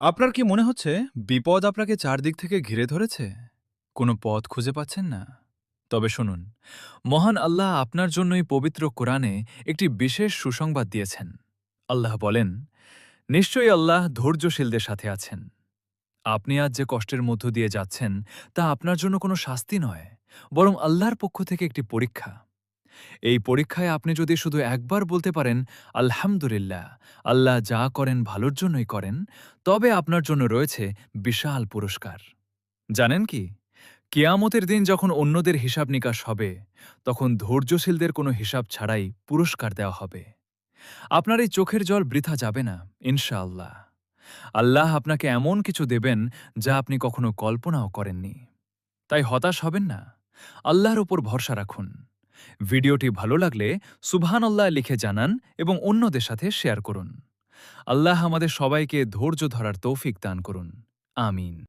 আপনার কি মনে হচ্ছে বিপদ আপনাকে চারদিক থেকে ঘিরে ধরেছে? কোনো পথ খুঁজে পাচ্ছেন না? তবে শুনুন, মহান আল্লাহ আপনার জন্যই পবিত্র কোরআনে একটি বিশেষ সুসংবাদ দিয়েছেন। আল্লাহ বলেন, নিশ্চয়ই আল্লাহ ধৈর্যশীলদের সাথে আছেন। আপনি আজ যে কষ্টের মধ্য দিয়ে যাচ্ছেন, তা আপনার জন্য কোনো শাস্তি নয়, বরং আল্লাহর পক্ষ থেকে একটি পরীক্ষা। এই পরীক্ষায় আপনি যদি শুধু একবার বলতে পারেন, আলহামদুলিল্লাহ, আল্লাহ যা করেন ভালোর জন্যই করেন, তবে আপনার জন্য রয়েছে বিশাল পুরস্কার। জানেন কি? কিয়ামতের দিন যখন অন্যদের হিসাব নিকাশ হবে, তখন ধৈর্যশীলদের কোনো হিসাব ছাড়াই পুরস্কার দেওয়া হবে। আপনার এই চোখের জল বৃথা যাবে না, ইনশাআল্লাহ। আল্লাহ আপনাকে এমন কিছু দেবেন যা আপনি কখনো কল্পনাও করেননি। তাই হতাশ হবেন না, আল্লাহর উপর ভরসা রাখুন। ভিডিওটি ভালো লাগলে সুবহানাল্লাহ লিখে জানান এবং অন্যদের সাথে শেয়ার করুন। আল্লাহ আমাদের সবাইকে ধৈর্য ধরার তৌফিক দান করুন। আমিন।